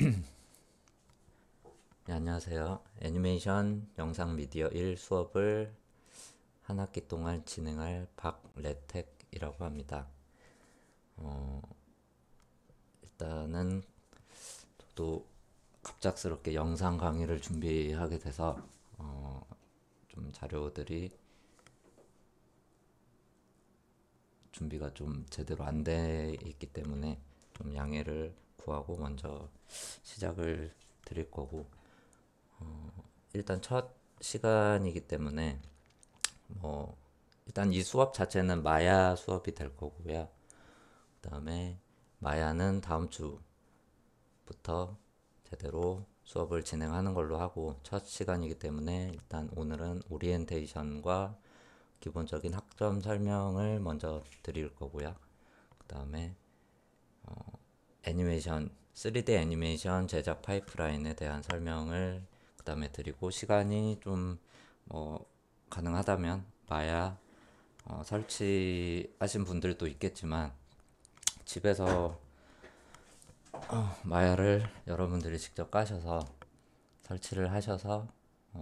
네, 안녕하세요. 애니메이션 영상 미디어 1 수업을 한 학기 동안 진행할 박래택이라고 합니다. 일단은 저도 갑작스럽게 영상 강의를 준비하게 돼서 좀 자료들이 준비가 좀 제대로 안 돼 있기 때문에 좀 양해를 구하고 먼저 시작을 드릴 거고, 일단 첫 시간이기 때문에 뭐 일단 이 수업 자체는 마야 수업이 될 거고요. 그다음에 마야는 다음 주부터 제대로 수업을 진행하는 걸로 하고, 첫 시간이기 때문에 일단 오늘은 오리엔테이션과 기본적인 학점 설명을 먼저 드릴 거고요. 그다음에 애니메이션 3D 애니메이션 제작 파이프라인에 대한 설명을 그다음에 드리고, 시간이 좀 가능하다면 마야 설치하신 분들도 있겠지만 집에서 마야를 여러분들이 직접 까셔서 설치를 하셔서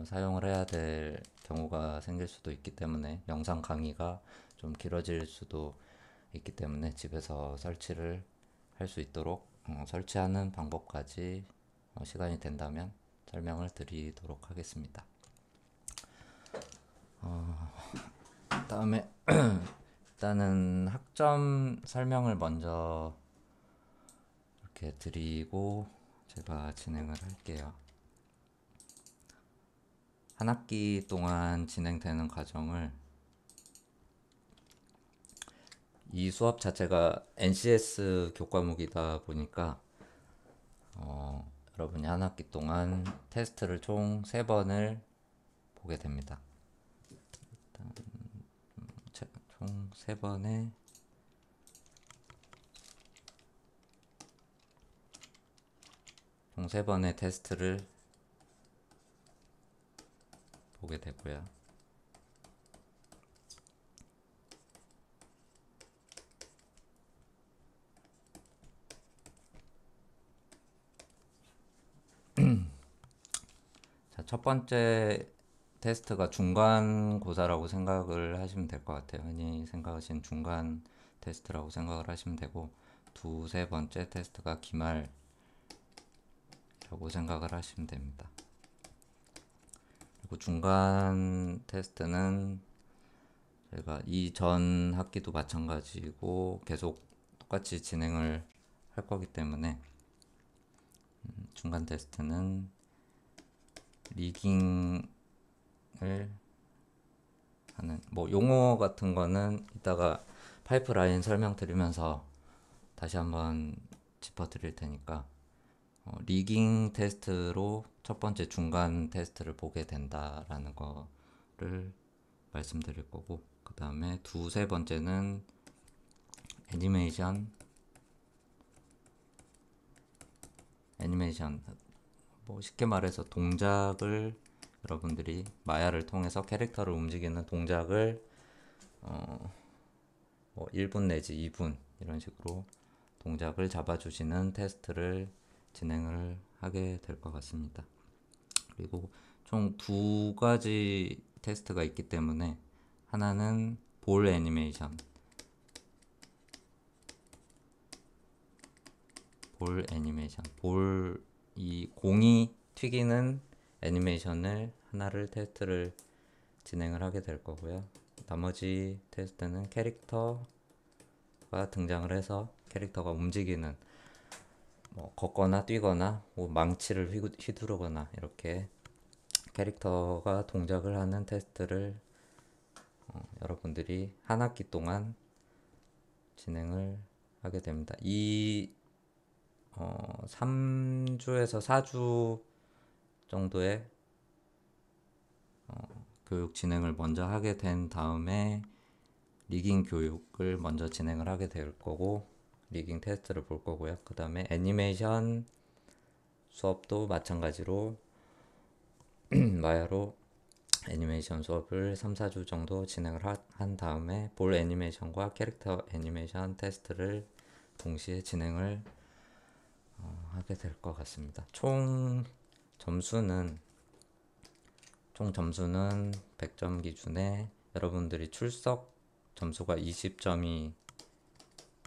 사용을 해야 될 경우가 생길 수도 있기 때문에, 영상 강의가 좀 길어질 수도 있기 때문에 집에서 설치를 할 수 있도록 설치하는 방법까지 시간이 된다면 설명을 드리도록 하겠습니다. 다음에 일단은 학점 설명을 먼저 이렇게 드리고 제가 진행을 할게요. 한 학기 동안 진행되는 과정을, 이 수업 자체가 NCS 교과목이다 보니까 여러분이 한 학기 동안 테스트를 총 3번을 보게 됩니다. 총 3번의 테스트를 보게 되고요. 자, 첫 번째 테스트가 중간고사라고 생각을 하시면 될 것 같아요. 흔히 생각하신 중간 테스트라고 생각을 하시면 되고, 두세 번째 테스트가 기말이라고 생각을 하시면 됩니다. 그리고 중간 테스트는 저희가 이전 학기도 마찬가지고 계속 똑같이 진행을 할 거기 때문에, 중간 테스트는 리깅을 하는, 용어 같은 거는 이따가 파이프라인 설명드리면서 다시 한번 짚어드릴 테니까, 리깅 테스트로 첫 번째 중간 테스트를 보게 된다라는 거를 말씀드릴 거고, 그 다음에 두세 번째는 애니메이션, 쉽게 말해서 동작을, 여러분들이 마야를 통해서 캐릭터를 움직이는 동작을 1분 내지 2분 이런 식으로 동작을 잡아주시는 테스트를 진행을 하게 될 것 같습니다. 그리고 총 두 가지 테스트가 있기 때문에, 하나는 볼 애니메이션, 이 공이 튀기는 애니메이션을 하나를 테스트를 진행을 하게 될 거고요. 나머지 테스트는 캐릭터가 등장을 해서 캐릭터가 움직이는, 걷거나 뛰거나 망치를 휘두르거나 이렇게 캐릭터가 동작을 하는 테스트를 여러분들이 한 학기 동안 진행을 하게 됩니다. 이 3주에서 4주 정도의 교육 진행을 먼저 하게 된 다음에 리깅 교육을 먼저 진행을 하게 될 거고, 리깅 테스트를 볼 거고요. 그 다음에 애니메이션 수업도 마찬가지로 마야로 애니메이션 수업을 3, 4주 정도 진행을 한 다음에 볼 애니메이션과 캐릭터 애니메이션 테스트를 동시에 진행을 하게 이렇게 될 것 같습니다. 점수는 총 점수는 100점 기준에 여러분들이 출석 점수가 20점이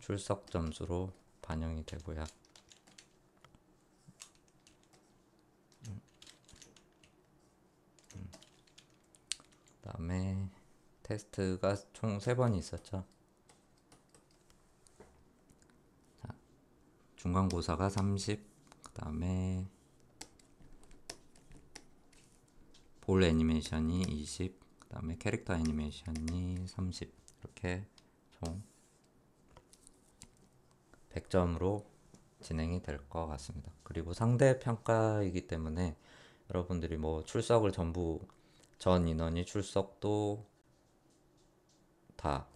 출석 점수로 반영이 되고요. 그 다음에 테스트가 총 3번이 있었죠. 자, 중간고사가 30, 그 다음에 볼 애니메이션이 20, 그 다음에 캐릭터 애니메이션이 30, 이렇게 총 100점으로 진행이 될 것 같습니다. 그리고 상대 평가이기 때문에 여러분들이 뭐 출석을 전 인원이 출석도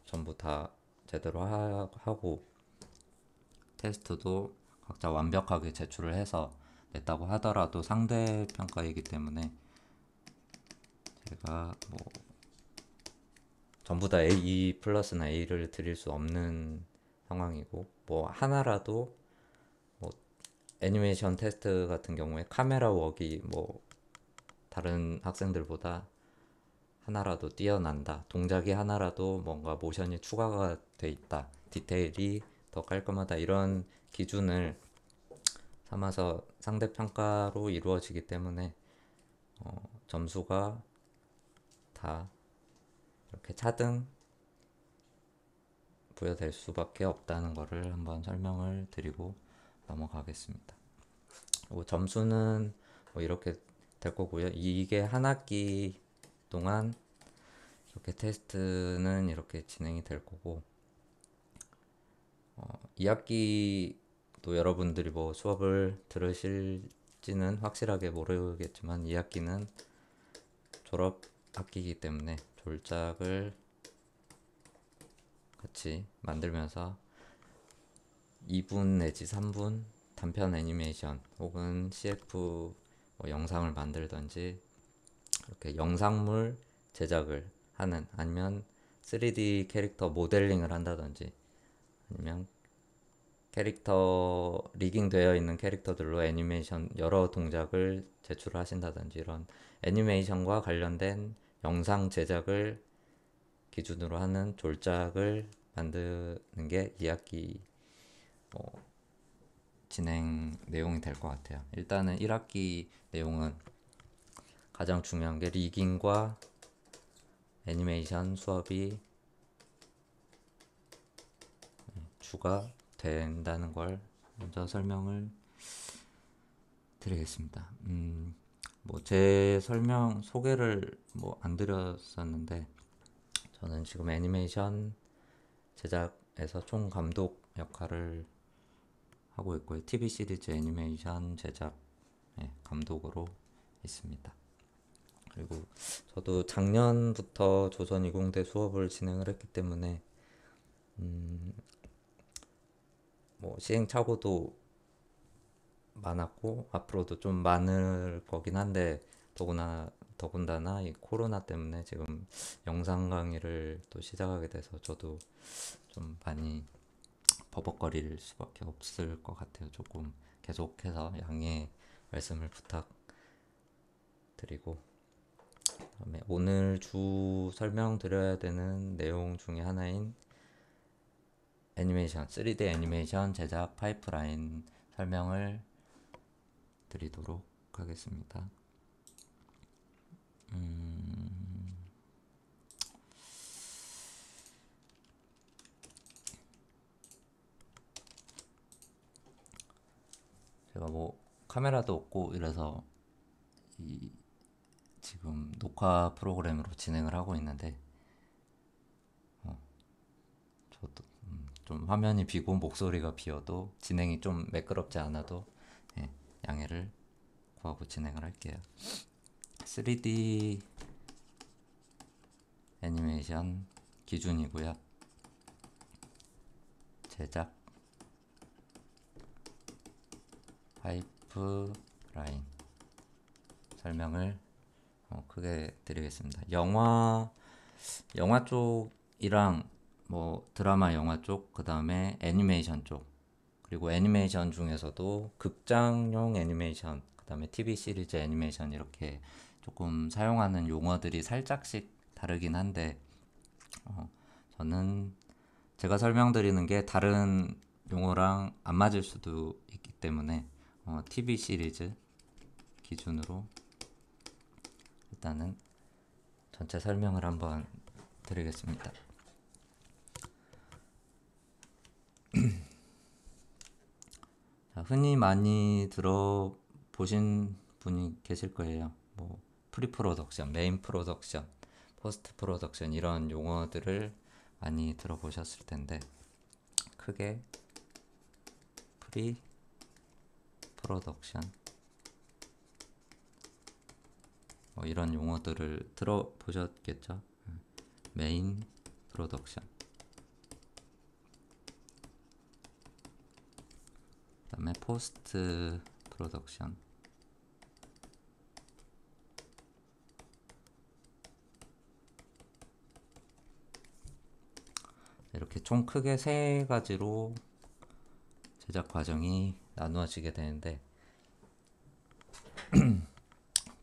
전부 다 제대로 하고 테스트도 각자 완벽하게 제출을 해서 냈다고 하더라도 상대 평가이기 때문에 제가 뭐 전부 다 A 플러스나 A를 드릴 수 없는 상황이고, 뭐 하나라도 뭐 애니메이션 테스트 같은 경우에 카메라 웍이 뭐 다른 학생들보다 하나라도 뛰어난다, 동작이 하나라도 뭔가 모션이 추가가 돼 있다, 디테일이 더 깔끔하다, 이런 기준을 삼아서 상대 평가로 이루어지기 때문에 점수가 다 이렇게 차등 부여될 수밖에 없다는 것을 한번 설명을 드리고 넘어가겠습니다. 점수는 뭐 이렇게 될 거고요. 이게 한 학기 동안 이렇게 테스트는 이렇게 진행이 될 거고, 2학기도 여러분들이 뭐 수업을 들으실지는 확실하게 모르겠지만 2학기는 졸업 학기이기 때문에 졸작을 같이 만들면서 2분 내지 3분 단편 애니메이션 혹은 CF 뭐 영상을 만들던지, 이렇게 영상물 제작을 하는, 아니면 3D 캐릭터 모델링을 한다든지, 아니면 캐릭터 리깅 되어 있는 캐릭터들로 애니메이션 여러 동작을 제출하신다든지, 이런 애니메이션과 관련된 영상 제작을 기준으로 하는 졸작을 만드는 게 2학기 진행 내용이 될 것 같아요. 일단은 1학기 내용은 가장 중요한 게 리깅과 애니메이션 수업이 주가 된다는 걸 먼저 설명을 드리겠습니다. 뭐 제 소개를 뭐 안 드렸었는데, 저는 지금 애니메이션 제작에서 총 감독 역할을 하고 있고요. TV 시리즈 애니메이션 제작 감독으로 있습니다. 그리고 저도 작년부터 조선이공대 수업을 진행을 했기 때문에 뭐 시행착오도 많았고 앞으로도 좀 많을 거긴 한데, 더군다나 이 코로나 때문에 지금 영상 강의를 또 시작하게 돼서 저도 좀 많이 버벅거릴 수밖에 없을 것 같아요. 조금 계속해서 양해 말씀을 부탁드리고, 그다음에 오늘 주 설명드려야 되는 내용 중에 하나인 애니메이션, 3D 애니메이션 제작 파이프라인 설명을 드리도록 하겠습니다. 제가 뭐 카메라도 없고 이래서 지금 녹화 프로그램으로 진행을 하고 있는데, 저도 좀 화면이 비고 목소리가 비어도 진행이 좀 매끄럽지 않아도 양해를 구하고 진행을 할게요. 3D 애니메이션 기준이고요. 제작 파이프라인 설명을 크게 드리겠습니다. 영화 쪽이랑 뭐 드라마 영화 쪽, 그 다음에 애니메이션 쪽, 그리고 애니메이션 중에서도 극장용 애니메이션, 그 다음에 TV 시리즈 애니메이션 이렇게 조금 사용하는 용어들이 살짝씩 다르긴 한데 저는 제가 설명드리는 게 다른 용어랑 안 맞을 수도 있기 때문에 TV 시리즈 기준으로 일단은 전체 설명을 한번 드리겠습니다. 자, 흔히 많이 들어보신 분이 계실 거예요. 뭐 프리 프로덕션, 메인 프로덕션, 포스트 프로덕션 이런 용어들을 많이 들어보셨을 텐데 크게 프리 프로덕션 뭐 이런 용어들을 들어보셨겠죠. 메인 프로덕션, 그 다음에 포스트 프로덕션, 이렇게 총 크게 세 가지로 제작 과정이 나누어지게 되는데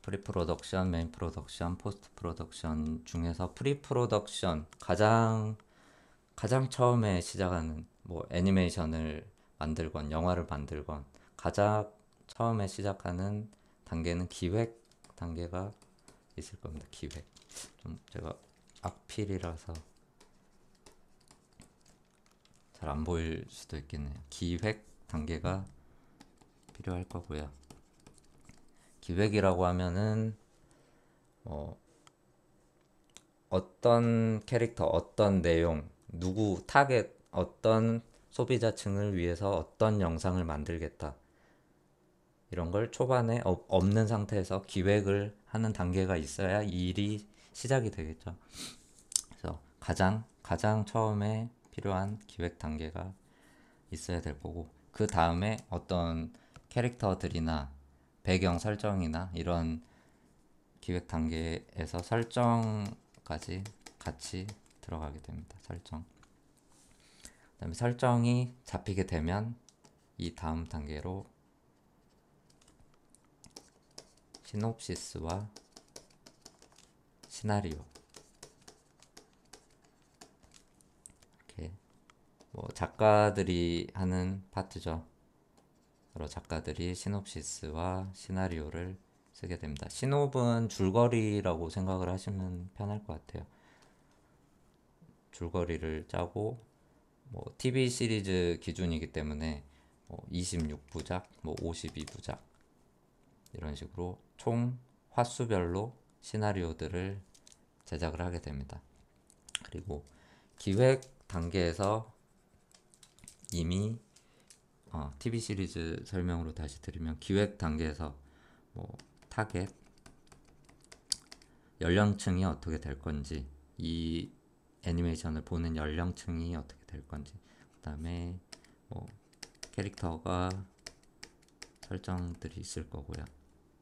프리 프로덕션, 메인 프로덕션, 포스트 프로덕션 중에서 프리 프로덕션 가장 처음에 시작하는 뭐 애니메이션을 만들건 영화를 만들건 가장 처음에 시작하는 단계는 기획 단계가 있을 겁니다. 기획. 좀 제가 악필이라서 잘 안 보일 수도 있겠네요. 기획 단계가 필요할 거고요. 기획이라고 하면은 어떤 캐릭터, 어떤 내용, 누구 타겟, 어떤 소비자층을 위해서 어떤 영상을 만들겠다. 이런 걸 초반에 없는 상태에서 기획을 하는 단계가 있어야 이 일이 시작이 되겠죠. 그래서 가장 처음에 필요한 기획 단계가 있어야 될 거고, 그 다음에 어떤 캐릭터들이나 배경 설정이나 이런 기획 단계에서 설정까지 같이 들어가게 됩니다. 설정. 그다음에 설정이 잡히게 되면 이 다음 단계로 시놉시스와 시나리오, 이렇게 뭐 작가들이 하는 파트죠. 여러 작가들이 시놉시스와 시나리오를 쓰게 됩니다. 시놉은 줄거리라고 생각을 하시면 편할 것 같아요. 줄거리를 짜고 뭐 TV 시리즈 기준이기 때문에 26부작, 뭐 52부작 이런 식으로 총 화수별로 시나리오들을 제작을 하게 됩니다. 그리고 기획 단계에서 이미 TV 시리즈 설명으로 다시 드리면 기획 단계에서 뭐 타겟, 연령층이 어떻게 될 건지, 이 애니메이션을 보는 연령층이 어떻게 될 건지, 그 다음에 뭐 캐릭터가 설정들이 있을 거고요.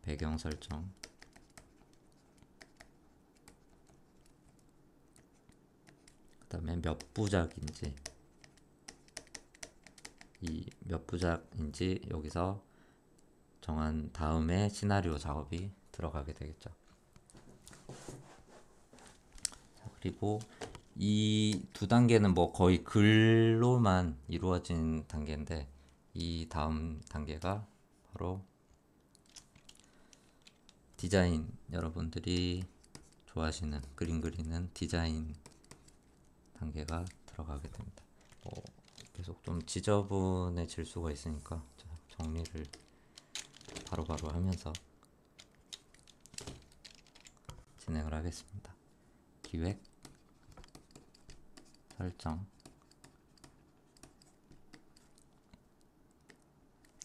배경 설정, 그 다음에 몇 부작인지, 이 몇 부작인지 여기서 정한 다음에 시나리오 작업이 들어가게 되겠죠. 그리고 이 두 단계는 뭐 거의 글로만 이루어진 단계인데, 이 다음 단계가 바로 디자인, 여러분들이 좋아하시는 그림 그리는 디자인 단계가 들어가게 됩니다. 계속 좀 지저분해질 수가 있으니까 정리를 바로바로 하면서 진행을 하겠습니다. 기획, 설정,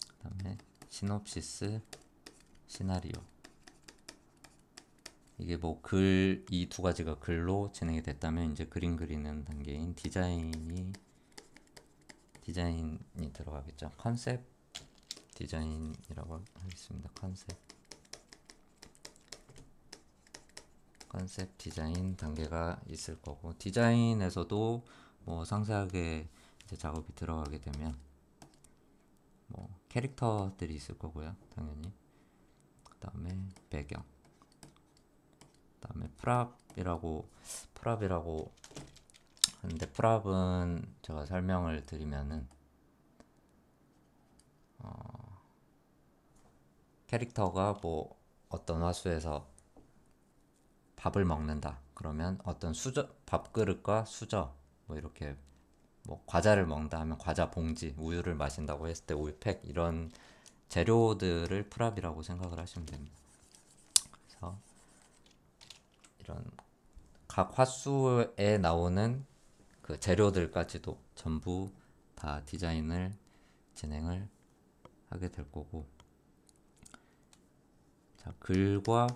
그 다음에 시놉시스, 시나리오. 이게 뭐 이 두 가지가 글로 진행이 됐다면 이제 그림 그리는 단계인 디자인이 들어가겠죠. 컨셉 디자인이라고 하겠습니다. 컨셉 디자인 단계가 있을 거고, 디자인에서도 뭐 상세하게 이제 작업이 들어가게 되면 뭐 캐릭터들이 있을 거고요, 당연히. 그 다음에 배경, 그 다음에 프랍이라고 하는데, 프랍은 제가 설명을 드리면은 캐릭터가 뭐 어떤 화수에서 밥을 먹는다 그러면 어떤 수저, 밥그릇과 수저, 뭐 이렇게 뭐 과자를 먹는다 하면 과자 봉지, 우유를 마신다고 했을 때 우유팩, 이런 재료들을 프랍이라고 생각을 하시면 됩니다. 그래서 이런 각 화수에 나오는 그 재료들까지도 전부 다 디자인을 진행을 하게 될 거고, 자, 글과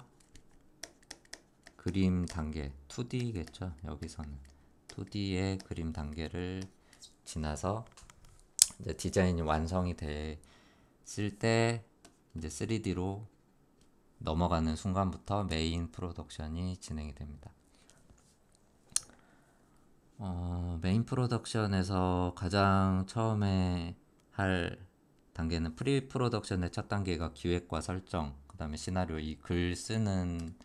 그림 단계, 2D겠죠. 여기서는 2D의 그림 단계를 지나서 이제 디자인이 완성이 됐을 때 이제 3D로 넘어가는 순간부터 메인 프로덕션이 진행이 됩니다. 메인 프로덕션에서 가장 처음에 할 단계는 프리 프로덕션의 첫 단계가 기획과 설정, 그 다음에 시나리오, 이 글 쓰는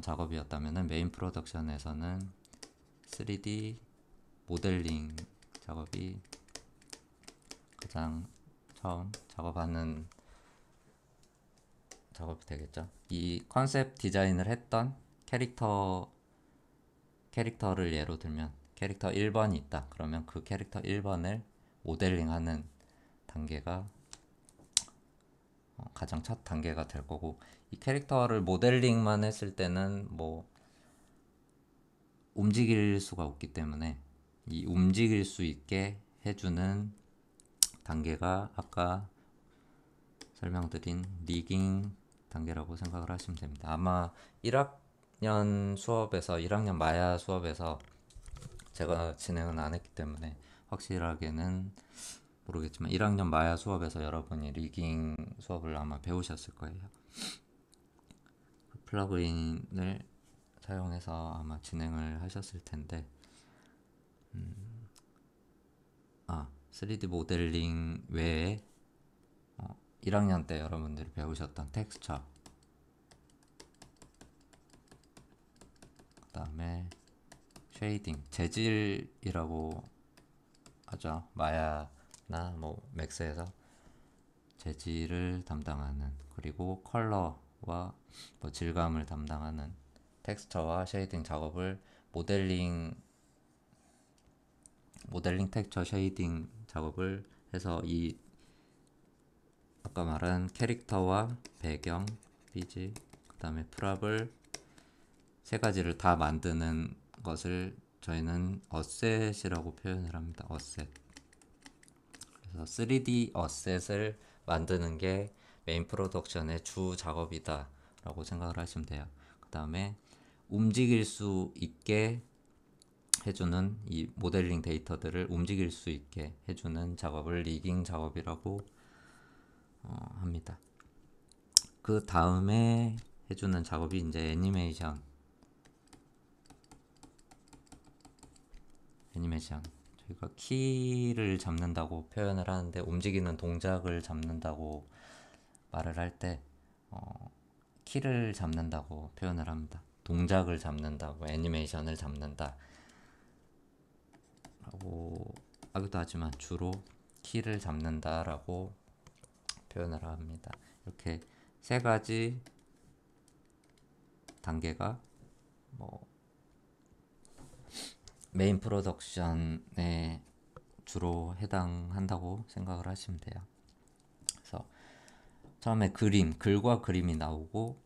작업이었다면 메인 프로덕션에서는 3D 모델링 작업이 가장 처음 작업하는 작업이 되겠죠. 이 컨셉 디자인을 했던 캐릭터를 예로 들면 캐릭터 1번이 있다. 그러면 그 캐릭터 1번을 모델링하는 단계가 가장 첫 단계가 될 거고, 이 캐릭터를 모델링만 했을 때는 뭐 움직일 수가 없기 때문에 이 움직일 수 있게 해주는 단계가 아까 설명드린 리깅 단계라고 생각을 하시면 됩니다. 아마 1학년 수업에서 1학년 마야 수업에서 제가 진행은 안 했기 때문에 확실하게는 모르겠지만 1학년 마야 수업에서 여러분이 리깅 수업을 아마 배우셨을 거예요. 플러그인을 사용해서 아마 진행을 하셨을 텐데, 3D 모델링 외에 1학년 때 여러분들이 배우셨던 텍스처, 그 다음에 쉐이딩, 재질이라고 하죠. 마야나 뭐 맥스에서 재질을 담당하는, 그리고 컬러와 뭐 질감을 담당하는 텍스처와 쉐이딩 작업을 모델링 텍스처 쉐이딩 작업을 해서 이 아까 말한 캐릭터와 배경, BG, 그 다음에 프랍을 세 가지를 다 만드는 것을 저희는 어셋이라고 표현을 합니다. 어셋. 그래서 3D 어셋을 만드는 게 메인 프로덕션의 주 작업이다 라고 생각을 하시면 돼요. 그 다음에 움직일 수 있게 해주는 이 모델링 데이터들을 움직일 수 있게 해주는 작업을 리깅 작업이라고 합니다. 그 다음에 해주는 작업이 이제 애니메이션. 저희가 키를 잡는다고 표현을 하는데, 움직이는 동작을 잡는다고 말을 할 때 키를 잡는다고 표현을 합니다. 동작을 잡는다고, 애니메이션을 잡는다 라고 하기도 하지만 주로 키를 잡는다 라고 표현을 합니다. 이렇게 세 가지 단계가 뭐 메인 프로덕션에 주로 해당한다고 생각을 하시면 돼요. 그래서 처음에 글과 그림이 나오고,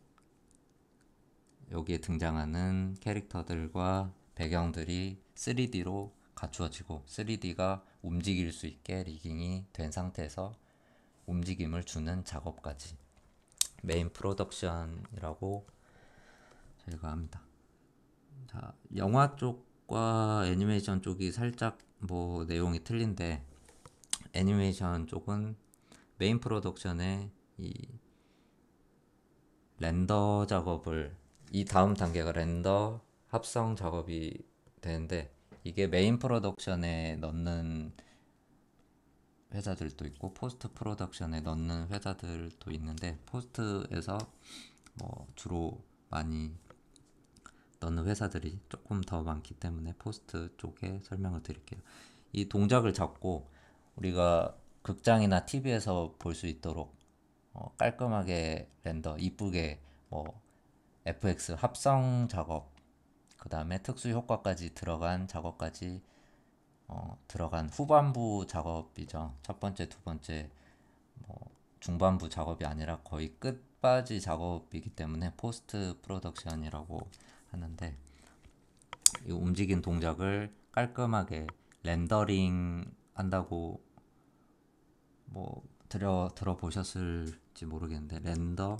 여기에 등장하는 캐릭터들과 배경들이 3D로 갖추어지고 3D가 움직일 수 있게 리깅이 된 상태에서 움직임을 주는 작업까지 메인 프로덕션이라고 저희가 합니다. 자, 영화 쪽과 애니메이션 쪽이 살짝 뭐 내용이 틀린데, 애니메이션 쪽은 메인 프로덕션에 이 렌더 작업을, 이 다음 단계가 렌더 합성 작업이 되는데, 이게 메인 프로덕션에 넣는 회사들도 있고 포스트 프로덕션에 넣는 회사들도 있는데, 포스트에서 뭐 주로 많이 넣는 회사들이 조금 더 많기 때문에 포스트 쪽에 설명을 드릴게요. 이 동작을 잡고 우리가 극장이나 TV에서 볼 수 있도록 깔끔하게 렌더 이쁘게 뭐 FX 합성 작업, 그 다음에 특수 효과까지 들어간 작업까지 들어간 후반부 작업이죠. 첫 번째, 두 번째, 중반부 작업이 아니라 거의 끝바지 작업이기 때문에 포스트 프로덕션이라고 하는데, 이 움직인 동작을 깔끔하게 렌더링 한다고 뭐 들어보셨을지 모르겠는데, 렌더링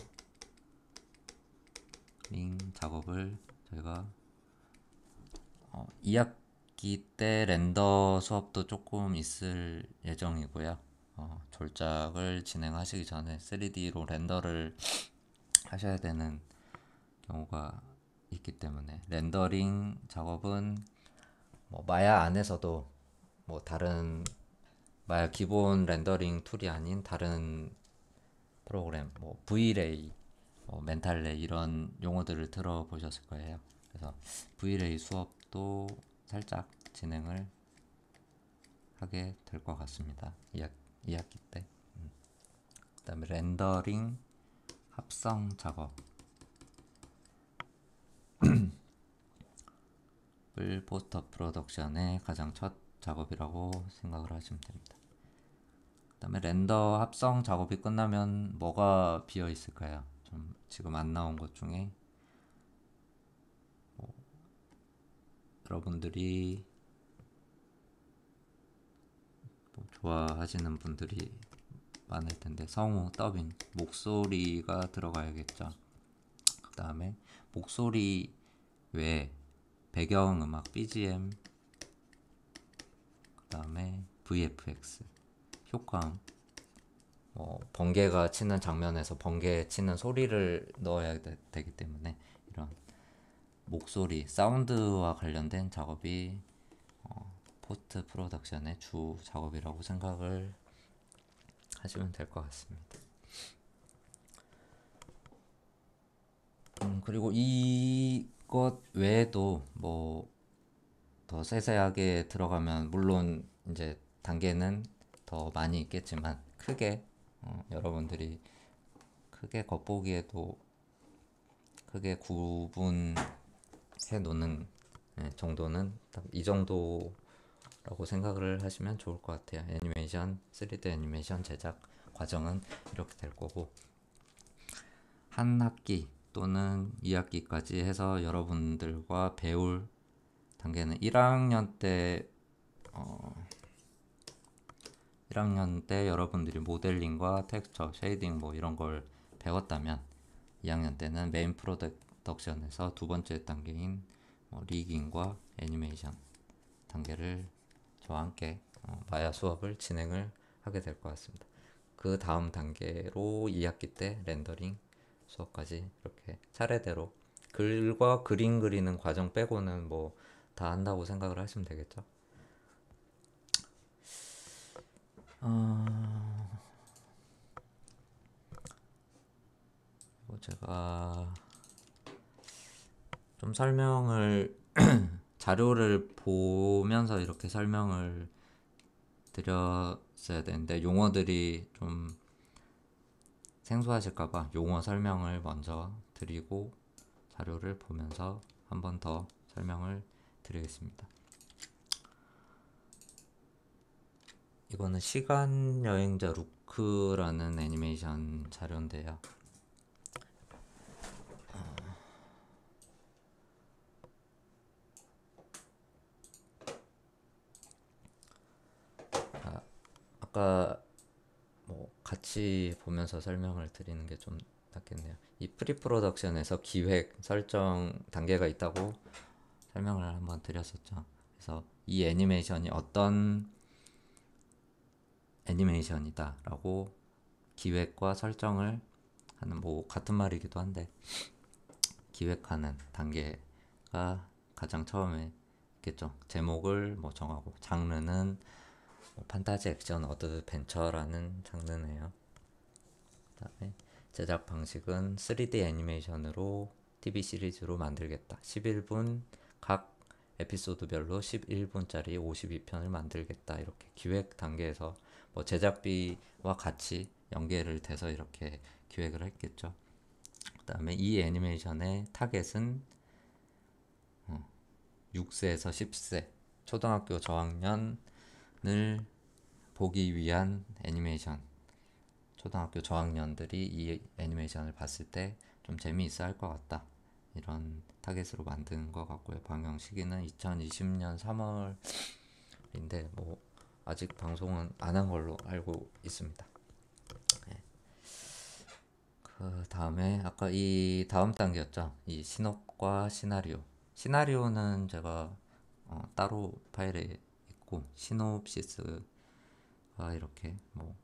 작업을 저희가 2학기 때 렌더 수업도 조금 있을 예정이고요. 졸작을 진행하시기 전에 3D로 렌더를 하셔야 되는 경우가 있기 때문에, 렌더링 작업은 뭐 마야 안에서도 뭐 다른 마야 기본 렌더링 툴이 아닌 다른 프로그램, 뭐 Vray, 멘탈레이 이런 용어들을 들어보셨을 거예요. 그래서 Vray 수업도 살짝 진행을 하게 될 것 같습니다. 2학기 때. 그 다음에 렌더링 합성 작업을 포스터 프로덕션의 가장 첫 작업이라고 생각을 하시면 됩니다. 그 다음에 렌더 합성 작업이 끝나면 뭐가 비어 있을까요? 좀 지금 안 나온 것 중에 여러분들이 좋아하시는 분들이 많을 텐데, 성우, 더빙, 목소리가 들어가야겠죠. 그 다음에 목소리 외에 배경음악, BGM, 그 다음에 VFX, 효과음, 번개가 치는 장면에서 번개 치는 소리를 넣어야 되기 때문에, 이런 목소리, 사운드와 관련된 작업이 포스트 프로덕션의 주 작업이라고 생각을 하시면 될 것 같습니다. 그리고 이것 외에도 뭐 더 세세하게 들어가면 물론 이제 단계는 더 많이 있겠지만, 크게 여러분들이 크게 겉보기에도 크게 구분해 놓는 정도는 딱 이 정도라고 생각을 하시면 좋을 것 같아요. 애니메이션, 3D 애니메이션 제작 과정은 이렇게 될 거고, 한 학기 또는 2학기까지 해서 여러분들과 배울 단계는 1학년 때 여러분들이 모델링과 텍스처, 쉐이딩 뭐 이런 걸 배웠다면, 2학년 때는 메인 프로덕션에서 두 번째 단계인 리깅과 애니메이션 단계를 저와 함께 마야 수업을 진행을 하게 될 것 같습니다. 그 다음 단계로 2학기 때 렌더링 수업까지 이렇게 차례대로, 글과 그림 그리는 과정 빼고는 뭐 다 한다고 생각을 하시면 되겠죠. 제가 좀 설명을 자료를 보면서 이렇게 설명을 드렸어야 되는데, 용어들이 좀 생소하실까봐 용어 설명을 먼저 드리고 자료를 보면서 한 번 더 설명을 드리겠습니다. 이거는 시간 여행자 루크라는 애니메이션 자료인데요. 아까 뭐 같이 보면서 설명을 드리는 게 좀 낫겠네요. 이 프리 프로덕션에서 기획, 설정 단계가 있다고 설명을 한번 드렸었죠. 그래서 이 애니메이션이 어떤 애니메이션이다라고 기획과 설정을 하는, 뭐 같은 말이기도 한데, 기획하는 단계가 가장 처음에 있겠죠. 제목을 뭐 정하고, 장르는 판타지 액션 어드벤처라는 장르네요. 그다음에 제작 방식은 3D 애니메이션으로 TV 시리즈로 만들겠다. 11분 각 에피소드별로 11분짜리 52편을 만들겠다. 이렇게 기획 단계에서 뭐 제작비와 같이 연계를 돼서 이렇게 기획을 했겠죠. 그다음에 이 애니메이션의 타겟은 6세에서 10세 초등학교 저학년을 보기 위한 애니메이션. 초등학교 저학년들이 이 애니메이션을 봤을 때 좀 재미있어 할 것 같다. 이런 타겟으로 만든 것 같고요. 방영 시기는 2020년 3월인데 뭐 아직 방송은 안 한 걸로 알고 있습니다. 네. 그 다음에 아까 이 다음 단계였죠. 이 신업과 시나리오. 시나리오는 제가 따로 파일에 있고 시놉시스가 이렇게 뭐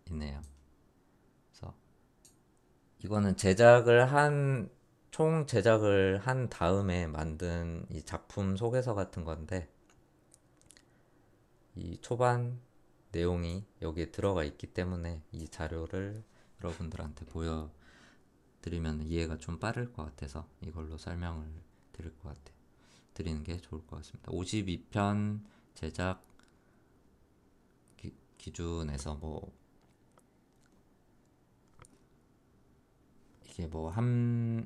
있네요. 그래서 이거는 총 제작을 한 다음에 만든 이 작품 소개서 같은 건데 이 초반 내용이 여기에 들어가 있기 때문에 이 자료를 여러분들한테 보여드리면 이해가 좀 빠를 것 같아서 이걸로 설명을 드리는 게 좋을 것 같습니다. 52편 제작 기준에서 뭐 이게 뭐 한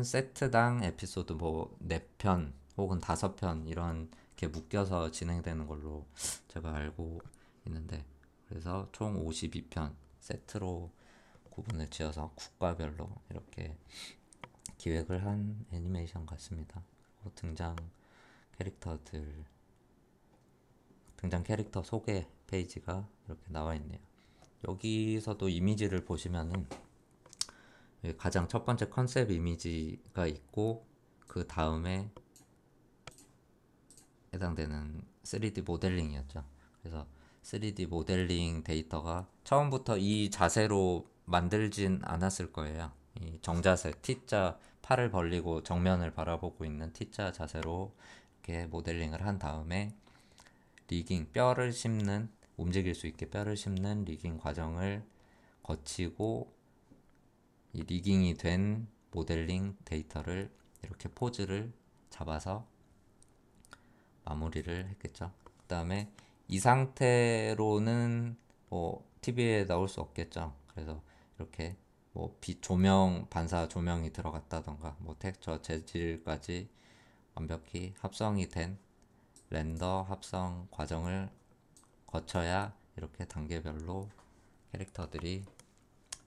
세트당 에피소드 뭐 4편 혹은 5편 이렇게 묶여서 진행되는 걸로 제가 알고 있는데 그래서 총 52편 세트로 구분을 지어서 국가별로 이렇게 기획을 한 애니메이션 같습니다. 캐릭터들 등장 캐릭터 소개 페이지가 이렇게 나와 있네요. 여기서도 이미지를 보시면은 가장 첫 번째 컨셉 이미지가 있고 그 다음에 해당되는 3D 모델링이었죠. 그래서 3D 모델링 데이터가 처음부터 이 자세로 만들진 않았을 거예요. 이 정자세, T자, 팔을 벌리고 정면을 바라보고 있는 T자 자세로 이렇게 모델링을 한 다음에 리깅, 움직일 수 있게 뼈를 심는 리깅 과정을 거치고 이 리깅이 된 모델링 데이터를 이렇게 포즈를 잡아서 마무리를 했겠죠. 그 다음에 이 상태로는 뭐 TV에 나올 수 없겠죠. 그래서 이렇게 뭐 빛 조명, 반사 조명이 들어갔다던가 뭐 텍스처 재질까지 완벽히 합성이 된 렌더 합성 과정을 거쳐야 이렇게 단계별로 캐릭터들이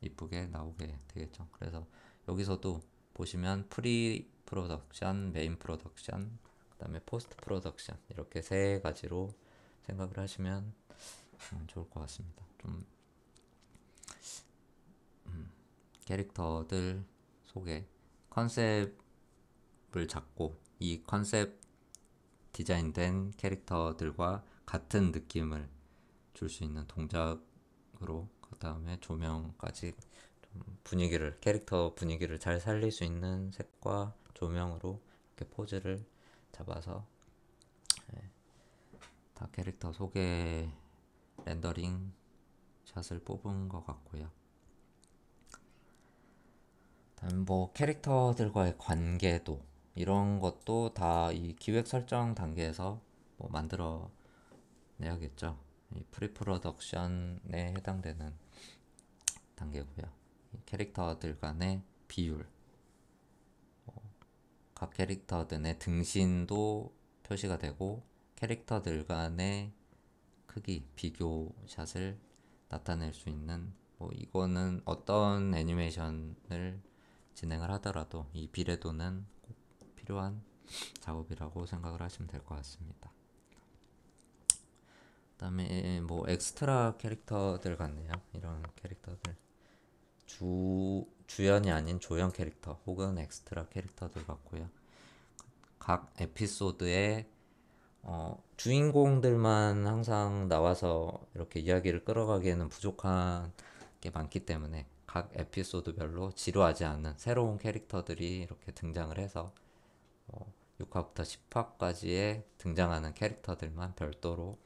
이쁘게 나오게 되겠죠. 그래서 여기서도 보시면 프리 프로덕션, 메인 프로덕션, 그 다음에 포스트 프로덕션 이렇게 세 가지로 생각을 하시면 좋을 것 같습니다. 좀 캐릭터들 소개, 컨셉을 잡고 이 컨셉 디자인된 캐릭터들과 같은 느낌을 줄 수 있는 동작으로 그 다음에 조명까지 캐릭터 분위기를 잘 살릴 수 있는 색과 조명으로 이렇게 포즈를 잡아서 다 캐릭터 소개 렌더링 샷을 뽑은 것 같고요. 다음 뭐 캐릭터들과의 관계도 이런 것도 다 이 기획 설정 단계에서 뭐 만들어 내야겠죠. 이 프리 프로덕션에 해당되는 단계고요. 캐릭터들 간의 비율, 각 캐릭터들의 등신도 표시가 되고 캐릭터들 간의 크기, 비교 샷을 나타낼 수 있는 뭐 이거는 어떤 애니메이션을 진행을 하더라도 이 비례도는 꼭 필요한 작업이라고 생각을 하시면 될 것 같습니다. 그 다음에 뭐 엑스트라 캐릭터들 같네요. 이런 캐릭터들 주연이 아닌 조연 캐릭터 혹은 엑스트라 캐릭터들 같고요. 각 에피소드에 주인공들만 항상 나와서 이렇게 이야기를 끌어가기에는 부족한 게 많기 때문에 각 에피소드별로 지루하지 않은 새로운 캐릭터들이 이렇게 등장을 해서 6화부터 10화까지에 등장하는 캐릭터들만 별도로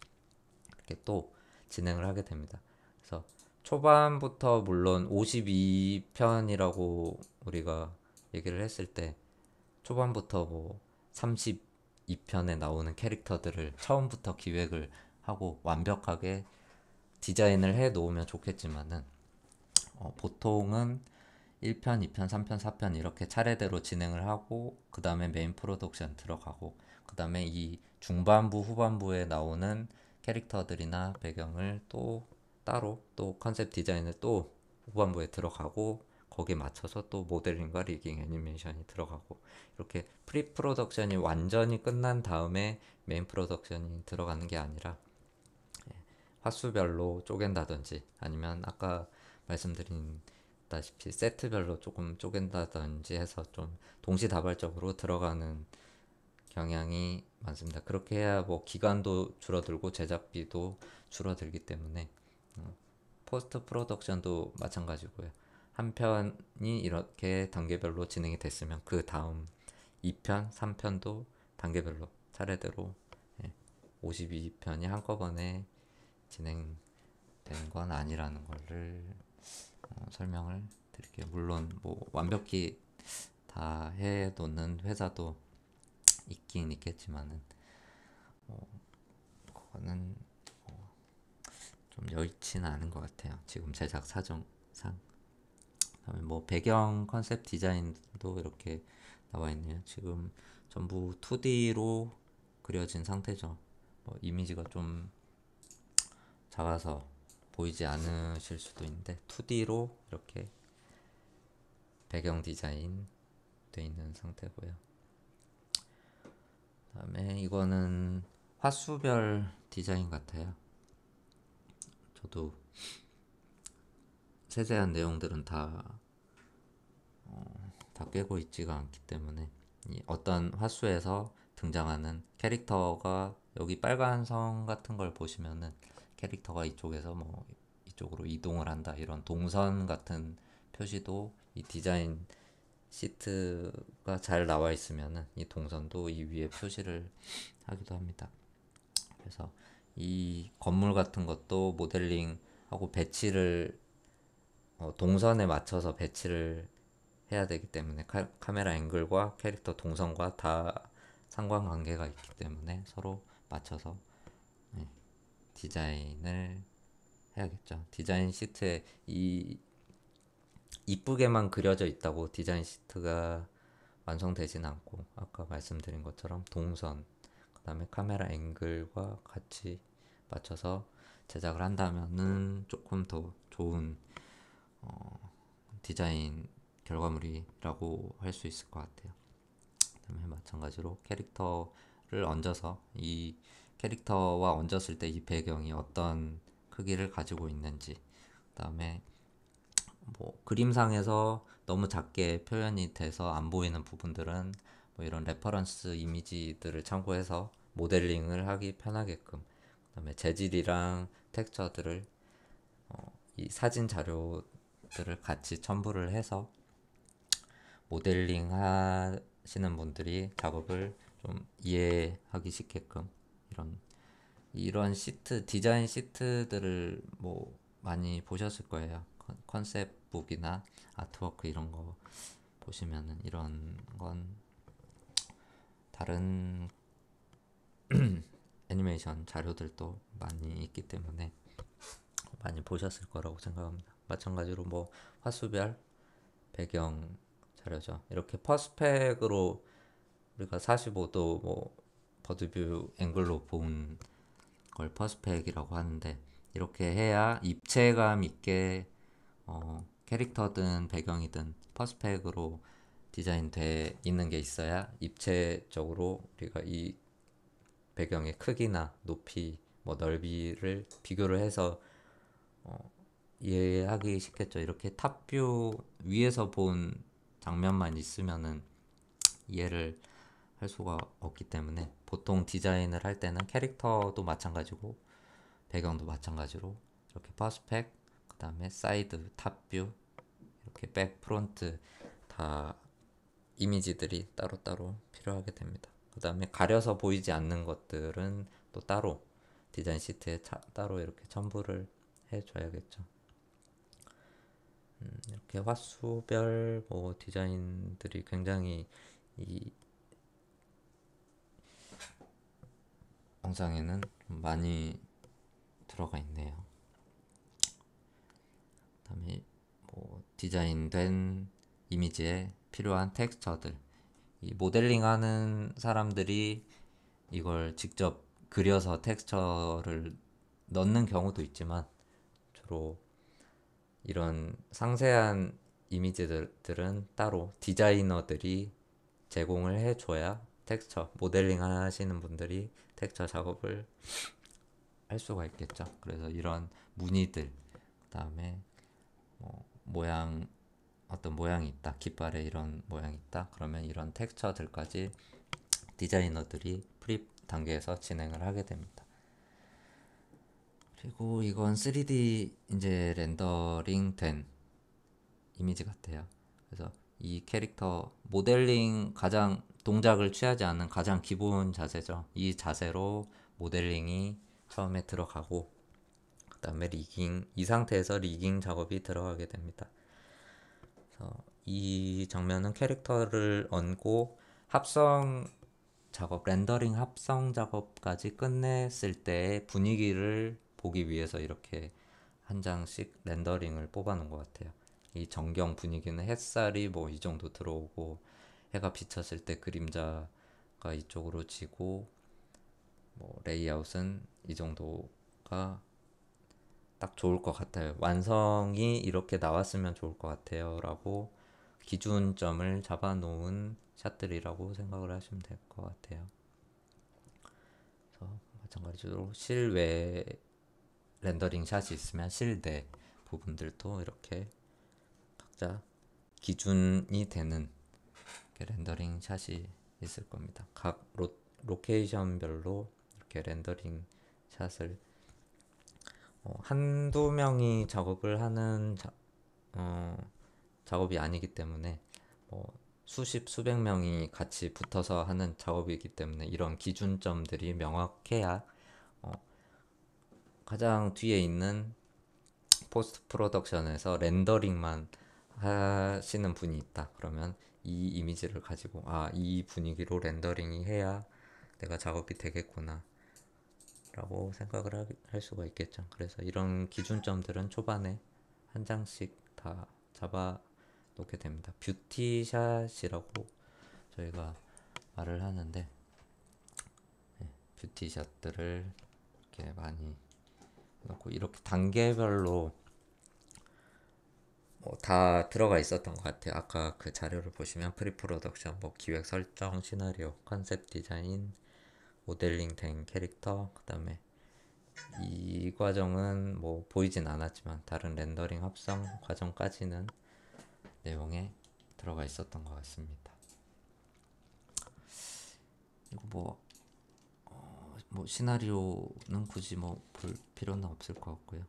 이렇게 또 진행을 하게 됩니다. 그래서 초반부터 물론 52편이라고 우리가 얘기를 했을 때 초반부터 뭐 32편에 나오는 캐릭터들을 처음부터 기획을 하고 완벽하게 디자인을 해 놓으면 좋겠지만은 보통은 1편, 2편, 3편, 4편 이렇게 차례대로 진행을 하고 그 다음에 메인 프로덕션 들어가고 그 다음에 이 중반부, 후반부에 나오는 캐릭터들이나 배경을 또 따로 또 컨셉 디자인을 또 후반부에 들어가고 거기에 맞춰서 또 모델링과 리깅 애니메이션이 들어가고 이렇게 프리 프로덕션이 완전히 끝난 다음에 메인 프로덕션이 들어가는 게 아니라 화수별로 쪼갠다든지 아니면 아까 말씀드린 다시피 세트별로 조금 쪼갠다든지 해서 좀 동시다발적으로 들어가는 경향이 많습니다. 그렇게 해야 뭐 기간도 줄어들고 제작비도 줄어들기 때문에 포스트 프로덕션도 마찬가지고요. 한 편이 이렇게 단계별로 진행이 됐으면 그 다음 2편, 3편도 단계별로 차례대로 52편이 한꺼번에 진행되는 건 아니라는 거를 설명을 드릴게요. 물론 뭐 완벽히 다 해놓는 회사도 있긴 있겠지만은 그거는 좀 여의치는 않은 것 같아요. 지금 제작 사정상. 그다음에 뭐 배경 컨셉 디자인도 이렇게 나와 있네요. 지금 전부 2D로 그려진 상태죠. 뭐 이미지가 좀 작아서 보이지 않으실 수도 있는데 2D로 이렇게 배경 디자인 돼 있는 상태고요. 그다음에 이거는 화수별 디자인 같아요. 저도 세세한 내용들은 다 꿰고 있지가 않기 때문에 어떤 화수에서 등장하는 캐릭터가 여기 빨간 선 같은 걸 보시면은 캐릭터가 이쪽에서 뭐 이쪽으로 이동을 한다 이런 동선 같은 표시도 이 디자인 시트가 잘 나와 있으면은 이 동선도 이 위에 표시를 하기도 합니다. 그래서 이 건물 같은 것도 모델링하고 배치를 동선에 맞춰서 배치를 해야 되기 때문에 카메라 앵글과 캐릭터 동선과 다 상관관계가 있기 때문에 서로 맞춰서 디자인을 해야겠죠. 디자인 시트에 이쁘게만 그려져 있다고 디자인 시트가 완성되진 않고 아까 말씀드린 것처럼 동선 그 다음에 카메라 앵글과 같이 맞춰서 제작을 한다면은 조금 더 좋은 디자인 결과물이라고 할 수 있을 것 같아요. 그다음에 마찬가지로 캐릭터를 얹어서 이 캐릭터와 얹었을 때 이 배경이 어떤 크기를 가지고 있는지 그다음에 뭐 그림상에서 너무 작게 표현이 돼서 안 보이는 부분들은 뭐 이런 레퍼런스 이미지들을 참고해서 모델링을 하기 편하게끔 그다음에 재질이랑 텍스처들을 이 사진 자료들을 같이 첨부를 해서 모델링 하시는 분들이 작업을 좀 이해하기 쉽게끔 이런 시트 디자인 시트들을 뭐 많이 보셨을 거예요. 컨셉북이나 아트워크 이런 거 보시면은 이런 건 다른 애니메이션 자료들도 많이 있기 때문에 많이 보셨을 거라고 생각합니다. 마찬가지로 뭐 화수별 배경 자료죠. 이렇게 퍼스펙으로 우리가 45도 뭐 버드뷰 앵글로 본 걸 퍼스펙이라고 하는데 이렇게 해야 입체감 있게 캐릭터든 배경이든 퍼스펙으로 디자인돼 있는 게 있어야 입체적으로 우리가 이 배경의 크기나 높이, 뭐 넓이를 비교를 해서 이해하기 쉽겠죠. 이렇게 탑뷰 위에서 본 장면만 있으면은 이해를 할 수가 없기 때문에 보통 디자인을 할 때는 캐릭터도 마찬가지고 배경도 마찬가지로 이렇게 퍼스펙, 그 다음에 사이드, 탑뷰, 이렇게 백, 프론트 다 이미지들이 따로따로 필요하게 됩니다. 그 다음에 가려서 보이지 않는 것들은 또 따로 디자인 시트에 따로 이렇게 첨부를 해줘야겠죠. 이렇게 화수별 뭐 디자인들이 굉장히 이 영상에는 많이 들어가 있네요. 그다음에 뭐 디자인된 이미지에 필요한 텍스처들, 이 모델링하는 사람들이 이걸 직접 그려서 텍스처를 넣는 경우도 있지만 주로 이런 상세한 이미지들은 따로 디자이너들이 제공을 해줘야 텍스처 모델링 하시는 분들이 텍스처 작업을 할 수가 있겠죠. 그래서 이런 무늬들, 그다음에 모양, 어떤 모양이 있다, 깃발에 이런 모양이 있다, 그러면 이런 텍스처들까지 디자이너들이 프리 단계에서 진행을 하게 됩니다. 그리고 이건 3D 이제 렌더링 된 이미지 같아요. 그래서 이 캐릭터 모델링 가장 동작을 취하지 않는 가장 기본 자세죠. 이 자세로 모델링이 처음에 들어가고, 그 다음에 리깅, 이 상태에서 리깅 작업이 들어가게 됩니다. 그래서 이 장면은 캐릭터를 얹고 합성 작업, 렌더링 합성 작업까지 끝냈을 때의 분위기를 보기 위해서 이렇게 한 장씩 렌더링을 뽑아 놓은 것 같아요. 이 전경 분위기는 햇살이 뭐 이 정도 들어오고, 해가 비쳤을 때 그림자가 이쪽으로 지고, 뭐 레이아웃은 이 정도가 딱 좋을 것 같아요. 완성이 이렇게 나왔으면 좋을 것 같아요 라고 기준점을 잡아 놓은 샷들이라고 생각을 하시면 될 것 같아요. 그래서 마찬가지로 실외 렌더링 샷이 있으면 실내 부분들도 이렇게 각자 기준이 되는 렌더링 샷이 있을 겁니다. 각 로케이션별로 이렇게 렌더링 샷을 한두 명이 작업을 하는 작업이 아니기 때문에 수십 수백 명이 같이 붙어서 하는 작업이기 때문에 이런 기준점들이 명확해야 가장 뒤에 있는 포스트 프로덕션에서 렌더링만 하시는 분이 있다. 그러면 이 이미지를 가지고 이 분위기로 렌더링이 해야 내가 작업이 되겠구나 라고 생각을 할 수가 있겠죠. 그래서 이런 기준점들은 초반에 한 장씩 다 잡아 놓게 됩니다. 뷰티샷이라고 저희가 말을 하는데, 뷰티샷들을 이렇게 많이 넣고 이렇게 단계별로 다 들어가 있었던 것 같아요. 아까 그 자료를 보시면 프리 프로덕션, 뭐 기획 설정, 시나리오, 컨셉 디자인, 모델링 된 캐릭터, 그 다음에 이 과정은 뭐 보이진 않았지만 다른 렌더링 합성 과정까지는 내용에 들어가 있었던 것 같습니다. 이거 뭐 시나리오는 굳이 뭐 볼 필요는 없을 것 같고요.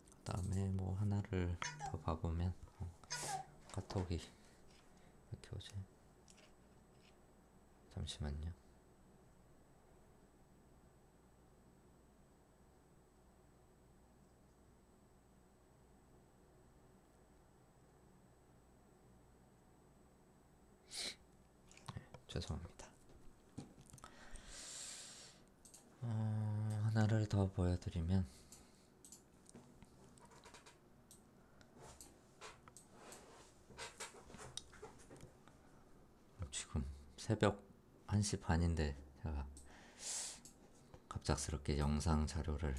그 다음에 뭐 하나를 더 봐보면 카톡이 이렇게 오지. 잠시만요. 죄송합니다. 하나를 더 보여드리면, 지금 새벽 1시 반인데 제가 갑작스럽게 영상 자료를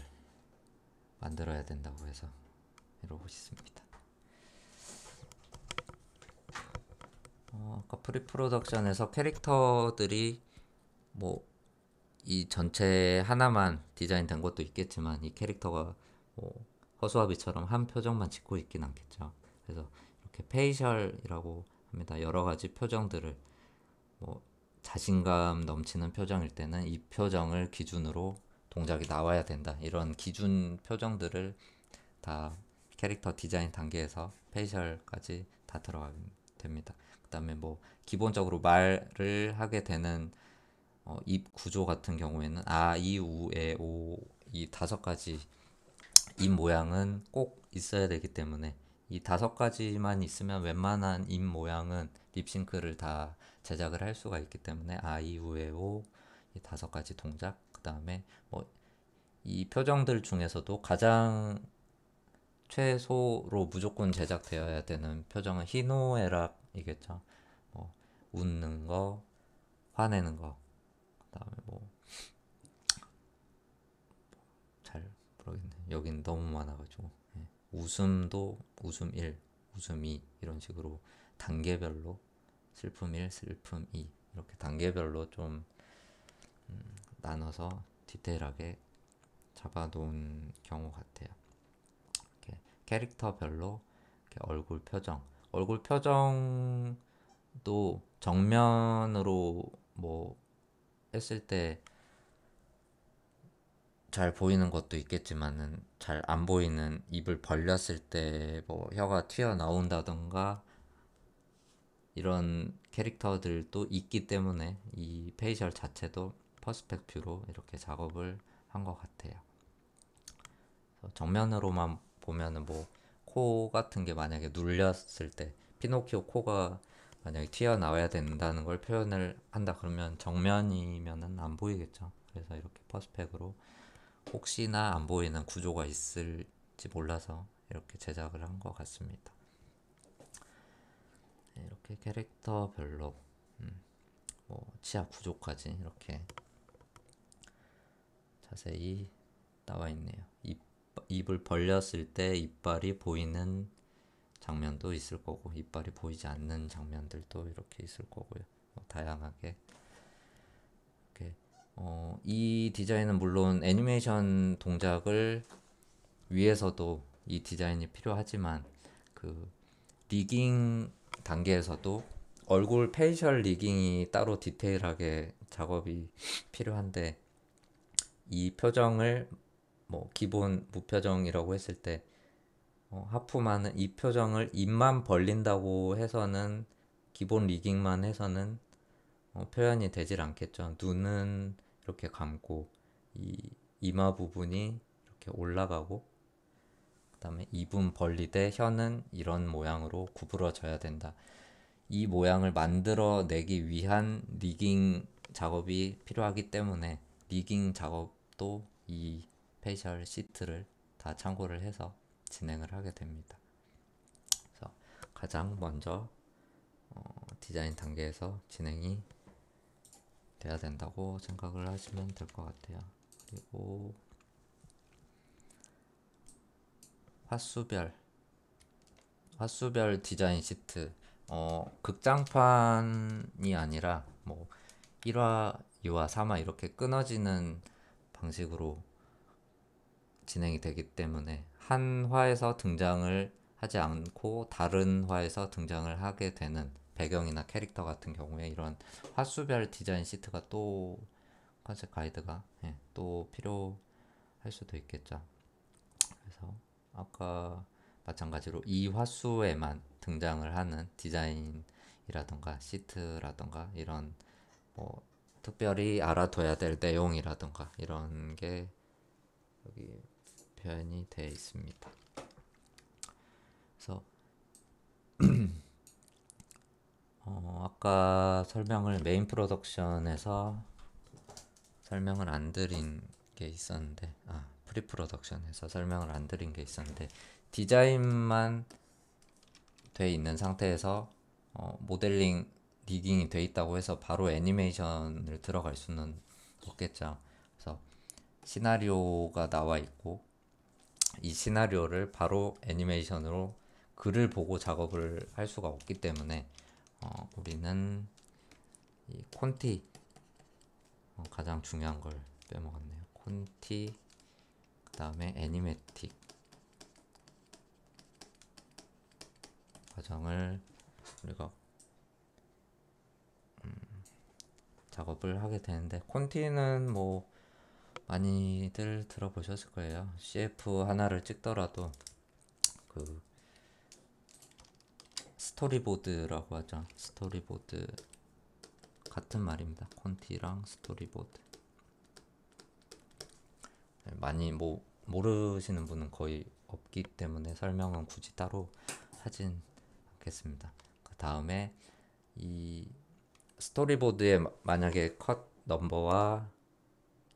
만들어야 된다고 해서 이러고 있습니다. 아까 프리 프로덕션에서 캐릭터들이 뭐 이 전체 하나만 디자인된 것도 있겠지만 이 캐릭터가 뭐 허수아비처럼 한 표정만 짓고 있긴 않겠죠. 그래서 이렇게 페이셜이라고 합니다. 여러 가지 표정들을, 뭐 자신감 넘치는 표정일 때는 이 표정을 기준으로 동작이 나와야 된다, 이런 기준 표정들을 다 캐릭터 디자인 단계에서 페이셜까지 다 들어가게 됩니다. 그 다음에 뭐 기본적으로 말을 하게 되는 입 구조 같은 경우에는 아, 이, 우, 에, 오 이 5가지 입 모양은 꼭 있어야 되기 때문에 이 5가지만 있으면 웬만한 입 모양은 립싱크를 다 제작을 할 수가 있기 때문에 아, 이, 우, 에, 오 이 5가지 동작, 그 다음에 뭐 이 표정들 중에서도 가장 최소로 무조건 제작되어야 되는 표정은 희노애락이겠죠. 뭐 웃는 거, 화내는 거, 그다음에 뭐 잘 모르겠네. 여긴 너무 많아가지고 웃음도 웃음 1, 웃음 2 이런 식으로 단계별로 슬픔 1, 슬픔 2 이렇게 단계별로 좀 나눠서 디테일하게 잡아놓은 경우 같아요. 이렇게 캐릭터별로 이렇게 얼굴 표정도 정면으로 뭐 했을 때 잘 보이는 것도 있겠지만은 잘 안 보이는, 입을 벌렸을 때 뭐 혀가 튀어나온다던가 이런 캐릭터들도 있기 때문에 이 페이셜 자체도 퍼스펙 뷰로 이렇게 작업을 한 것 같아요. 그래서 정면으로만 보면은 뭐 코 같은 게 만약에 눌렸을 때 피노키오 코가 만약에 튀어나와야 된다는 걸 표현을 한다 그러면 정면이면은 안 보이겠죠. 그래서 이렇게 퍼스펙으로 혹시나 안 보이는 구조가 있을지 몰라서 이렇게 제작을 한 것 같습니다. 네, 이렇게 캐릭터별로 뭐 치아 구조까지 이렇게 자세히 나와 있네요. 입을 벌렸을 때 이빨이 보이는 장면도 있을 거고 이빨이 보이지 않는 장면들도 이렇게 있을 거고요. 다양하게 이렇게 이 디자인은 물론 애니메이션 동작을 위해서도 이 디자인이 필요하지만 그 리깅 단계에서도 얼굴 페이셜 리깅이 따로 디테일하게 작업이 필요한데 이 표정을 뭐 기본 무표정이라고 했을 때 하품하는 이 표정을 입만 벌린다고 해서는 기본 리깅만 해서는 표현이 되질 않겠죠. 눈은 이렇게 감고 이 이마 부분이 이렇게 올라가고 그다음에 입은 벌리되 혀는 이런 모양으로 구부러져야 된다. 이 모양을 만들어내기 위한 리깅 작업이 필요하기 때문에 리깅 작업도 이 페이셜 시트를 다 참고를 해서 진행을 하게 됩니다. 그래서 가장 먼저 디자인 단계에서 진행이 돼야 된다고 생각을 하시면 될 것 같아요. 그리고 화수별 디자인 시트, 극장판이 아니라 뭐 1화, 2화, 3화 이렇게 끊어지는 방식으로 진행이 되기 때문에 한 화에서 등장을 하지 않고 다른 화에서 등장을 하게 되는 배경이나 캐릭터 같은 경우에 이런 화수별 디자인 시트가 또 컨셉 가이드가 또 필요할 수도 있겠죠. 그래서 아까 마찬가지로 이 화수에만 등장을 하는 디자인이라던가 시트라던가 이런 뭐 특별히 알아둬야 될 내용이라던가 이런 게 여기 표현이 되어 있습니다. 그래서 아까 설명을 메인 프로덕션에서 설명을 안 드린 게 있었는데 프리 프로덕션에서 설명을 안 드린 게 있었는데 디자인만 돼 있는 상태에서 모델링 리깅이 돼 있다고 해서 바로 애니메이션을 들어갈 수는 없겠죠. 그래서 시나리오가 나와 있고 이 시나리오를 바로 애니메이션으로 글을 보고 작업을 할 수가 없기 때문에 우리는 이 콘티 가장 중요한 걸 빼먹었네요. 콘티 그 다음에 애니메틱 과정을 우리가 작업을 하게 되는데 콘티는 뭐 많이들 들어보셨을 거예요. CF 하나를 찍더라도 그 스토리보드라고 하죠. 스토리보드 같은 말입니다. 콘티랑 스토리보드. 많이 모르시는 분은 거의 없기 때문에 설명은 굳이 따로 하진 않겠습니다. 그 다음에 이 스토리보드에 만약에 컷 넘버와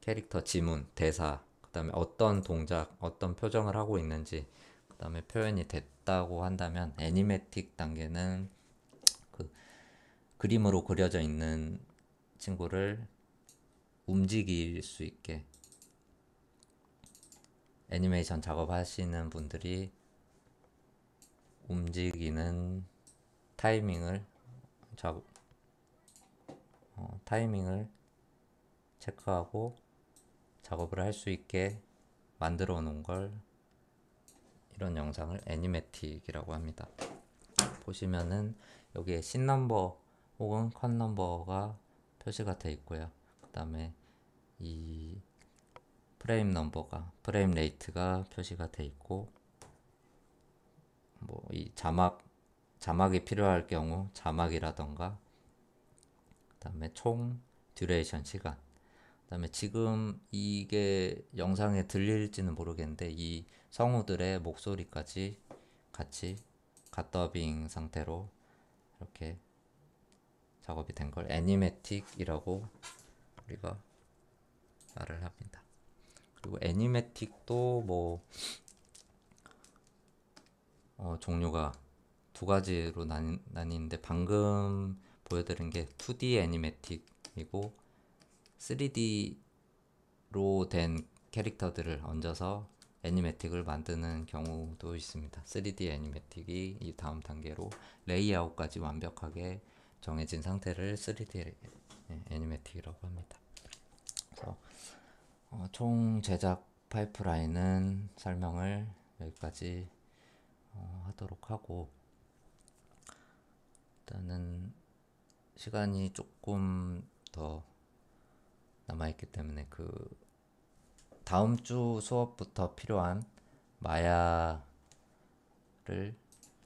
캐릭터 지문, 대사, 그 다음에 어떤 동작, 어떤 표정을 하고 있는지, 그 다음에 표현이 됐다고 한다면 애니메틱 단계는 그 그림으로 그려져 있는 친구를 움직일 수 있게 애니메이션 작업하시는 분들이 움직이는 타이밍을 타이밍을 체크하고 작업을 할 수 있게 만들어 놓은 걸 이런 영상을 애니메틱이라고 합니다. 보시면은 여기에 씬 넘버 혹은 컷 넘버가 표시가 되어 있고요. 그 다음에 이 프레임 넘버가 프레임 레이트가 표시가 되어 있고 뭐 이 자막이 필요할 경우 자막이라던가 그 다음에 총 듀레이션 시간 그 다음에 지금 이게 영상에 들릴지는 모르겠는데 이 성우들의 목소리까지 같이 갓더빙 상태로 이렇게 작업이 된 걸 애니메틱이라고 우리가 말을 합니다. 그리고 애니메틱도 뭐 종류가 두 가지로 나뉘는데 방금 보여드린 게 2D 애니메틱이고 3D로 된 캐릭터들을 얹어서 애니메틱을 만드는 경우도 있습니다. 3D 애니메틱이 이 다음 단계로 레이아웃까지 완벽하게 정해진 상태를 3D 애니메틱이라고 합니다. 그래서 총 제작 파이프라인은 설명을 여기까지 하도록 하고 일단은 시간이 조금 더 남아있기 때문에 그 다음 주 수업부터 필요한 마야를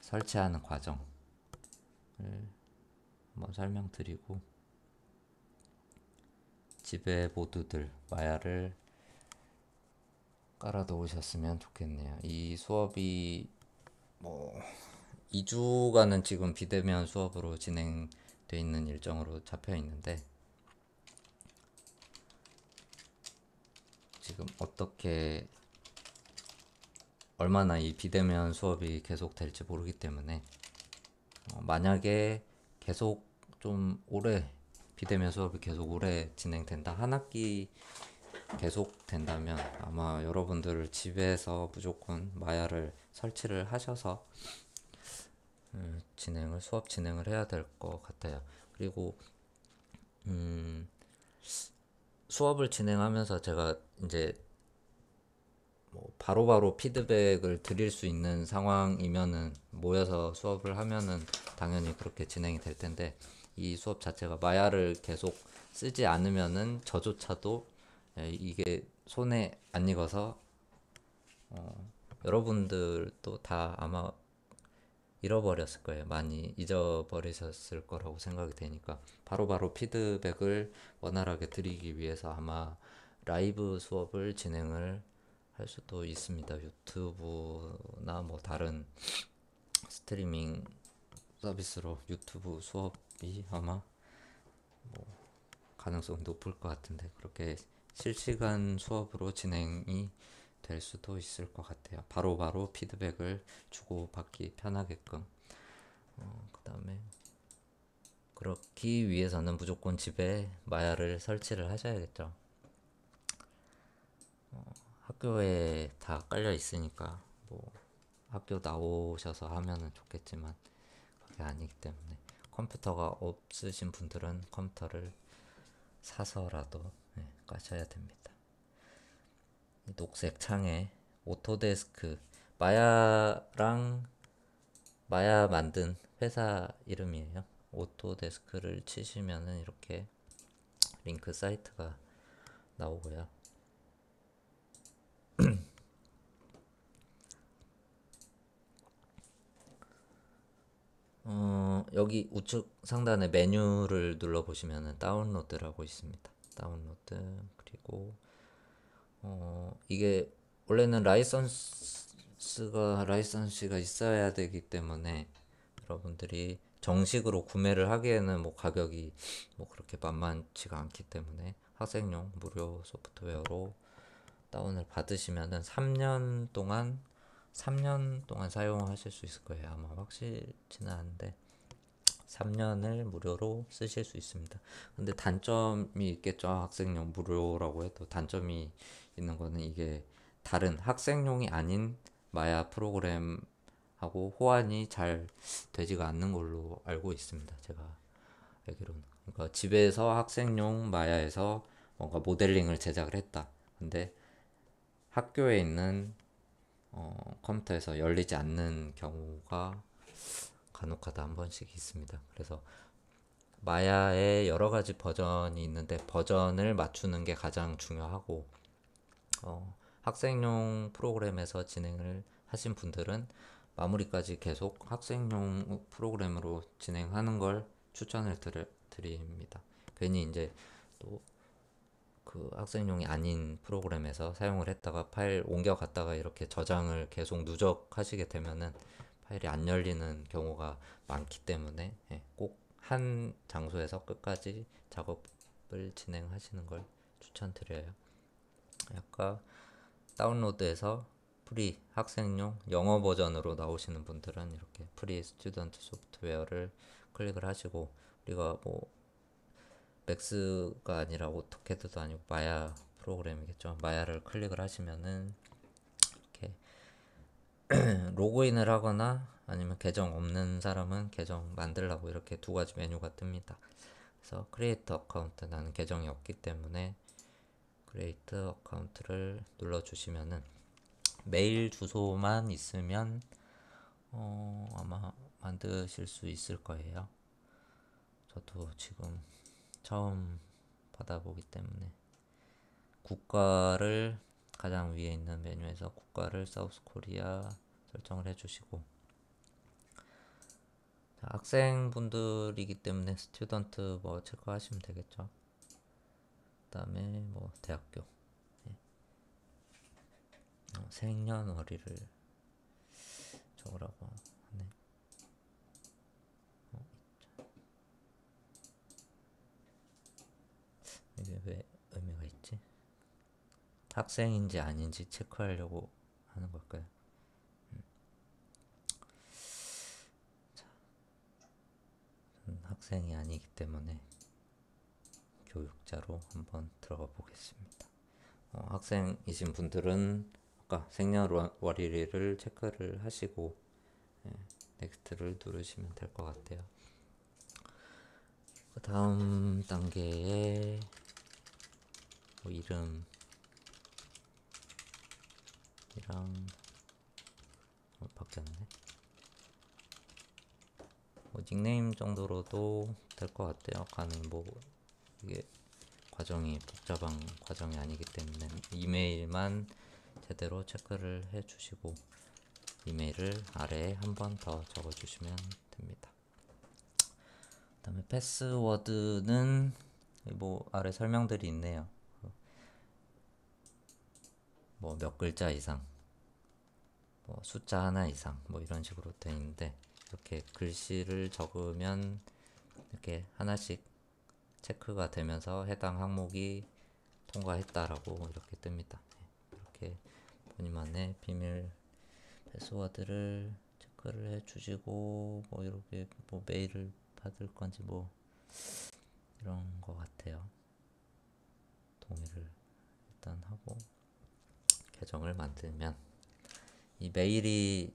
설치하는 과정을 한번 설명드리고 집에 모두들 마야를 깔아 놓으셨으면 좋겠네요. 이 수업이 뭐 2주간은 지금 비대면 수업으로 진행되어 있는 일정으로 잡혀 있는데 지금 어떻게 얼마나 이 비대면 수업이 계속 될지 모르기 때문에 만약에 계속 좀 오래 비대면 수업이 계속 오래 진행된다 한 학기 계속 된다면 아마 여러분들 집에서 무조건 마야를 설치를 하셔서 수업 진행을 해야 될 것 같아요. 그리고 수업을 진행하면서 제가 이제 뭐 바로바로 피드백을 드릴 수 있는 상황이면은 모여서 수업을 하면은 당연히 그렇게 진행이 될 텐데 이 수업 자체가 마야를 계속 쓰지 않으면은 저조차도 이게 손에 안 익어서 여러분들도 다 아마 잃어버렸을 거예요. 많이 잊어버리셨을 거라고 생각이 되니까 바로바로 피드백을 원활하게 드리기 위해서 아마 라이브 수업을 진행을 할 수도 있습니다. 유튜브나 뭐 다른 스트리밍 서비스로 유튜브 수업이 아마 가능성이 높을 것 같은데 그렇게 실시간 수업으로 진행이 될 수도 있을 것 같아요. 바로바로 피드백을 주고받기 편하게끔. 그 다음에 그렇기 위해서는 무조건 집에 마야를 설치를 하셔야겠죠. 학교에 다 깔려 있으니까 뭐 학교 나오셔서 하면은 좋겠지만 그게 아니기 때문에 컴퓨터가 없으신 분들은 컴퓨터를 사서라도 까셔야 됩니다. 녹색 창에 오토데스크 마야랑 마야 만든 회사 이름이에요. 오토데스크를 치시면은 이렇게 링크 사이트가 나오고요. 여기 우측 상단에 메뉴를 눌러 보시면은 다운로드라고 있습니다. 다운로드. 그리고 이게 원래는 라이선스가 있어야 되기 때문에 여러분들이 정식으로 구매를 하기에는 뭐 가격이 뭐 그렇게 만만치가 않기 때문에 학생용 무료 소프트웨어로 다운을 받으시면은 3년 동안 사용하실 수 있을 거예요. 아마 확실치는 않은데 3년을 무료로 쓰실 수 있습니다. 근데 단점이 있겠죠. 학생용 무료라고 해도 단점이 있는 거는 이게 다른 학생용이 아닌 마야 프로그램하고 호환이 잘 되지가 않는 걸로 알고 있습니다. 제가 알기로는. 그러니까 집에서 학생용 마야에서 뭔가 모델링을 제작을 했다. 근데 학교에 있는 컴퓨터에서 열리지 않는 경우가 간혹가다 한 번씩 있습니다. 그래서 마야의 여러 가지 버전이 있는데 버전을 맞추는 게 가장 중요하고 학생용 프로그램에서 진행을 하신 분들은 마무리까지 계속 학생용 프로그램으로 진행하는 걸 추천을 드립니다. 괜히 이제 또 그 학생용이 아닌 프로그램에서 사용을 했다가 파일 옮겨갔다가 이렇게 저장을 계속 누적하시게 되면은 파일이 안 열리는 경우가 많기 때문에 꼭 한 장소에서 끝까지 작업을 진행하시는 걸 추천드려요. 아까 다운로드해서 프리 학생용 영어 버전으로 나오시는 분들은 이렇게 프리 스튜던트 소프트웨어를 클릭을 하시고, 우리가 뭐 맥스가 아니라 오토캐드도 아니고 마야 프로그램이겠죠. 마야를 클릭을 하시면은 이렇게 로그인을 하거나 아니면 계정 없는 사람은 계정 만들라고 이렇게 두 가지 메뉴가 뜹니다. 그래서 크리에이터 어카운트, 나는 계정이 없기 때문에 크리에이트 어카운트를 눌러주시면은 메일 주소만 있으면 아마 만드실 수 있을 거예요. 저도 지금 처음 받아보기 때문에 국가를 가장 위에 있는 메뉴에서 국가를 사우스 코리아 설정을 해주시고, 학생분들이기 때문에 스튜던트 뭐 체크하시면 되겠죠. 그 다음에 뭐 대학교 생년월일을 적으라고 하네. 이게 왜 의미가 있지? 학생인지 아닌지 체크하려고 하는 걸까요? 학생이 아니기 때문에 교육자로 한번 들어가 보겠습니다. 학생이신 분들은 아까 생년월일을 체크를 하시고 넥스트를 누르시면 될 것 같아요. 그 다음 단계에 뭐 이름이랑 바뀌었네. 뭐 닉네임 정도로도 될 것 같아요. 가는 뭐 이게 과정이 복잡한 과정이 아니기 때문에 이메일만 제대로 체크를 해주시고 이메일을 아래에 한 번 더 적어주시면 됩니다. 그 다음에 패스워드는 뭐 아래 설명들이 있네요. 뭐 몇 글자 이상, 뭐 숫자 하나 이상, 뭐 이런 식으로 되어 있는데, 이렇게 글씨를 적으면 이렇게 하나씩 체크가 되면서 해당 항목이 통과했다라고 이렇게 뜹니다. 이렇게 본인만의 비밀 패스워드를 체크를 해주시고, 뭐 이렇게 뭐 메일을 받을 건지 뭐 이런 거 같아요. 동의를 일단 하고 계정을 만들면 이 메일이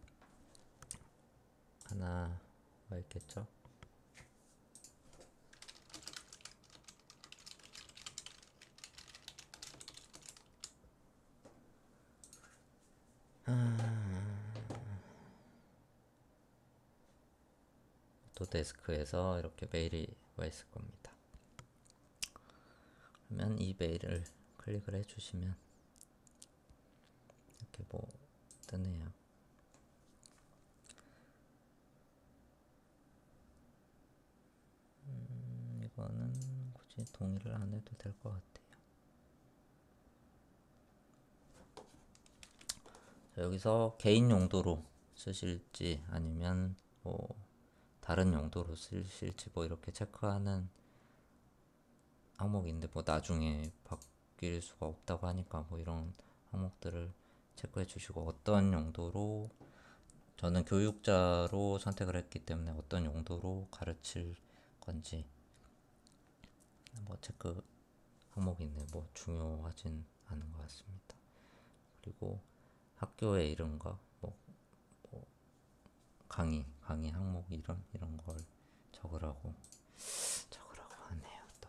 하나가 있겠죠. 오토데스크에서 이렇게 메일이 와 있을 겁니다. 그러면 이 메일을 클릭을 해주시면 이렇게 뭐 뜨네요. 굳이 동의를 안 해도 될 것 같아요. 여기서 개인 용도로 쓰실지 아니면 뭐 다른 용도로 쓰실지 뭐 이렇게 체크하는 항목인데, 뭐 나중에 바뀔 수가 없다고 하니까 뭐 이런 항목들을 체크해 주시고, 어떤 용도로, 저는 교육자로 선택을 했기 때문에 어떤 용도로 가르칠 건지 뭐 체크 항목인데 뭐 중요하진 않은 것 같습니다. 그리고 학교의 이름과 뭐 강의 항목 이런 걸 적으라고 하네요. 또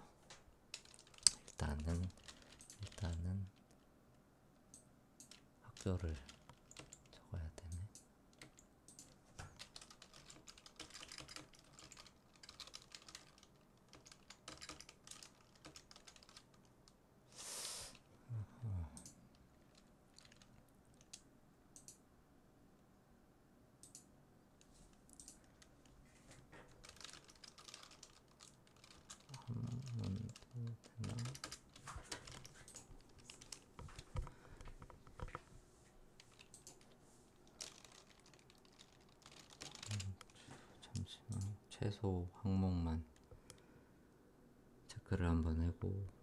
일단은 학교를 적어야 되네. 잠시만, 최소 항목만 체크를 한번 해보고